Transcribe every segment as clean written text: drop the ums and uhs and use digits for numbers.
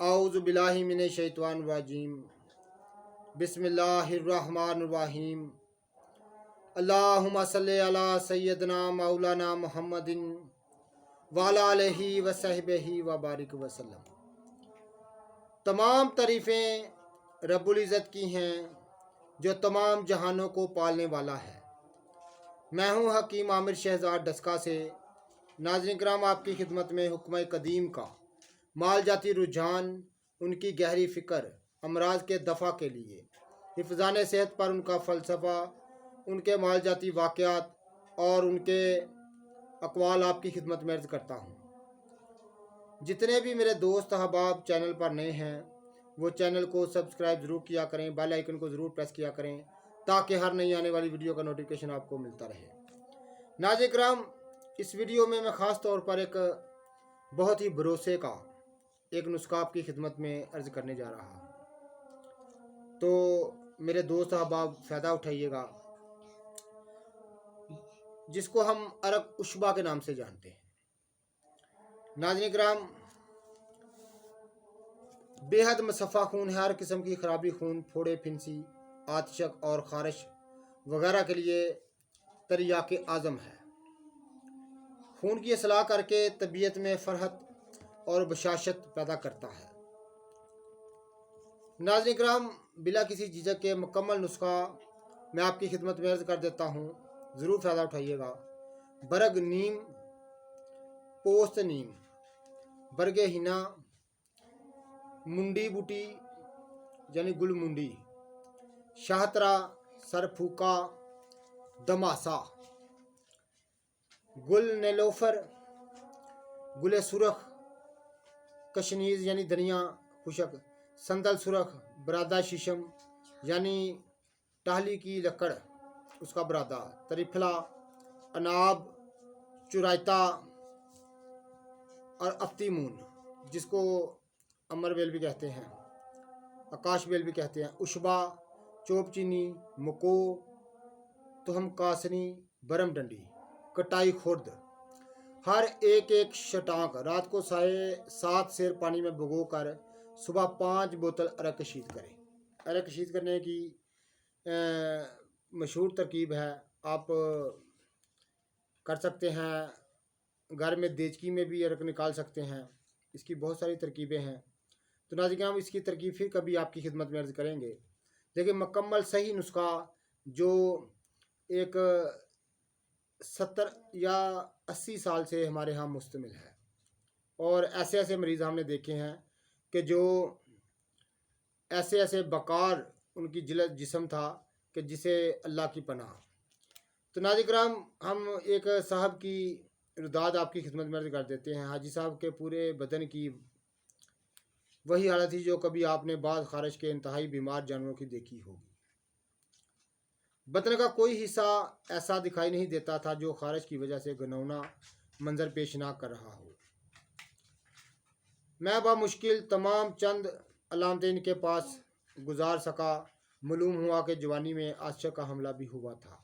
اعوذ باللہ من الشیطان الرجیم بسم اللہ الرحمن الرحیم اللہم صلی علی سیدنا مولانا محمد وعلی آلہ وصحبہ وبارک وسلم۔ تمام تعریفیں رب العزت کی ہیں جو تمام جہانوں کو پالنے والا ہے۔ میں ہوں حکیم عامر شہزاد ڈسکا سے۔ ناظرین کرام، آپ کی خدمت میں حکمہ قدیم کا مال جاتی رجحان، ان کی گہری فکر، امراض کے دفع کے لیے حفظان صحت پر ان کا فلسفہ، ان کے مال جاتی واقعات اور ان کے اقوال آپ کی خدمت میں عرض کرتا ہوں۔ جتنے بھی میرے دوست احباب چینل پر نئے ہیں وہ چینل کو سبسکرائب ضرور کیا کریں، بیل آئیکن کو ضرور پریس کیا کریں تاکہ ہر نئی آنے والی ویڈیو کا نوٹیفیکیشن آپ کو ملتا رہے۔ ناظرین کرام، اس ویڈیو میں خاص طور پر ایک بہت ہی بھروسے کا ایک نسخہ آپ کی خدمت میں عرض کرنے جا رہا ہوں، تو میرے دوست احباب فائدہ اٹھائیے گا، جس کو ہم عرق اشبا کے نام سے جانتے ہیں۔ ناظرین کرام، بے حد مصفہ خون ہے، ہر قسم کی خرابی خون، پھوڑے، پھنسی، آتشک اور خارش وغیرہ کے لیے تریاق اعظم ہے۔ خون کی اصلاح کر کے طبیعت میں فرحت اور بشاشت پیدا کرتا ہے۔ ناظرین کرام، بلا کسی جھجک کے مکمل نسخہ میں آپ کی خدمت میں عرض کر دیتا ہوں، ضرور فائدہ اٹھائیے گا۔ برگ نیم، پوست نیم، برگ ہنا، منڈی بوٹی یعنی گل منڈی، شاہترا، سر پھوکا، دماسا، گل نیلوفر، گل سرخ، کشنیز یعنی دھنیا خشک، سندل سرخ، برادہ شیشم یعنی ٹہلی کی لکڑ اس کا برادہ، تریفلا، اناب، چرائتا اور افتیمون جس کو امر بیل بھی کہتے ہیں، آکاش بیل بھی کہتے ہیں، اشبا، چوپ چینی، مکو، تہم کاسنی، برم ڈنڈی، کٹائی خرد، ہر ایک شٹانک رات کو 7 سیر پانی میں بھگو کر صبح 5 بوتل عرق کشید کریں۔ عرق کشید کرنے کی مشہور ترکیب ہے، آپ کر سکتے ہیں، گھر میں دیچکی میں بھی عرق نکال سکتے ہیں، اس کی بہت ساری ترکیبیں ہیں۔ تو ناظرین ہم اس کی ترکیب پھر کبھی آپ کی خدمت میں عرض کریں گے، لیکن مکمل صحیح نسخہ جو ایک 70 یا 80 سال سے ہمارے ہاں مشتمل ہے، اور ایسے مریض ہم نے دیکھے ہیں کہ جو ایسے بقار ان کی جسم تھا کہ جسے اللہ کی پناہ۔ تو ناظرین کرام، ہم ایک صاحب کی رداد آپ کی خدمت میں عرض کر دیتے ہیں۔ حاجی صاحب کے پورے بدن کی وہی حالت تھی جو کبھی آپ نے بعض خارش کے انتہائی بیمار جانوروں کی دیکھی ہوگی۔ بدن کا کوئی حصہ ایسا دکھائی نہیں دیتا تھا جو خارش کی وجہ سے گھناؤنا منظر پیش نہ کر رہا ہو۔ میں بامشکل تمام چند علامتیں ان کے پاس گزار سکا۔ معلوم ہوا کہ جوانی میں آتشک کا حملہ بھی ہوا تھا۔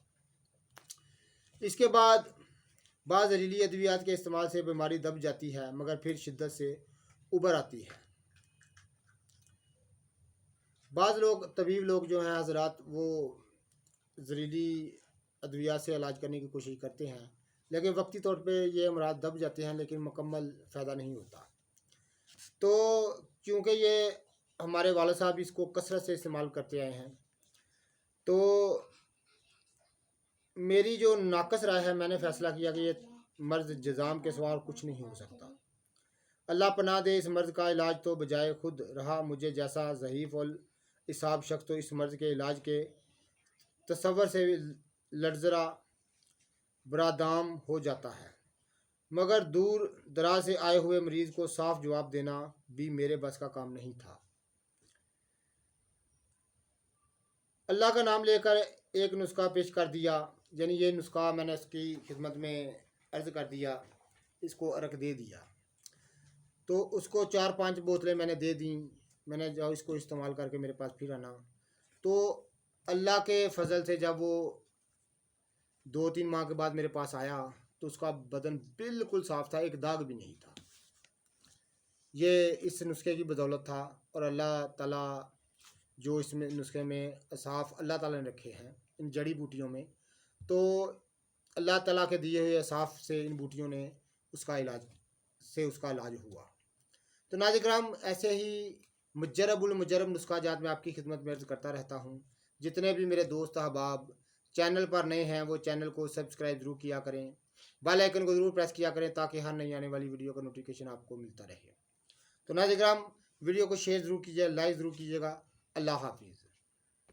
اس کے بعد بعض زہریلی ادویات کے استعمال سے بیماری دب جاتی ہے مگر پھر شدت سے ابھر آتی ہے۔ بعض طبیب لوگ جو ہیں حضرات، وہ زہریلی ادویات سے علاج کرنے کی کوشش کرتے ہیں، لیکن وقتی طور پہ یہ امراض دب جاتے ہیں لیکن مکمل فائدہ نہیں ہوتا۔ تو چونکہ یہ ہمارے والد صاحب اس کو کثرت سے استعمال کرتے آئے ہیں، تو میری جو ناقص رائے ہے، میں نے فیصلہ کیا کہ یہ مرض جزام کے سوا کچھ نہیں ہو سکتا۔ اللہ پناہ دے، اس مرض کا علاج تو بجائے خود رہا مجھے جیسا ضعیف اور اصاب شخص تو اس مرض کے علاج کے تصور سے لرزرا برادام ہو جاتا ہے، مگر دور دراز سے آئے ہوئے مریض کو صاف جواب دینا بھی میرے بس کا کام نہیں تھا۔ اللہ کا نام لے کر ایک نسخہ پیش کر دیا، یعنی یہ نسخہ میں نے اس کی خدمت میں عرض کر دیا، اس کو عرق دے دیا، تو اس کو 4-5 بوتلیں میں نے دے دیں۔ میں نے جب اس کو استعمال کر کے میرے پاس پھر آنا، تو اللہ کے فضل سے جب وہ 2-3 ماہ کے بعد میرے پاس آیا تو اس کا بدن بالکل صاف تھا، ایک داغ بھی نہیں تھا۔ یہ اس نسخے کی بدولت تھا، اور اللہ تعالیٰ جو اس میں نسخے میں اصاف اللہ تعالیٰ نے رکھے ہیں ان جڑی بوٹیوں میں، تو اللہ تعالیٰ کے دیے ہوئے اصاف سے ان بوٹیوں نے اس کا علاج ہوا۔ تو ناظرین کرام، ایسے ہی مجرب المجرب نسخہ جات میں آپ کی خدمت میں عرض کرتا رہتا ہوں۔ جتنے بھی میرے دوست احباب چینل پر نئے ہیں وہ چینل کو سبسکرائب ضرور کیا کریں، بیل آئیکن کو ضرور پریس کیا کریں تاکہ ہر نئی آنے والی ویڈیو کا نوٹیفیکیشن آپ کو ملتا رہے۔ تو ناظرین کرام، ویڈیو کو شیئر ضرور کیجیے، لائک ضرور کیجیے گا۔ اللہ حافظ۔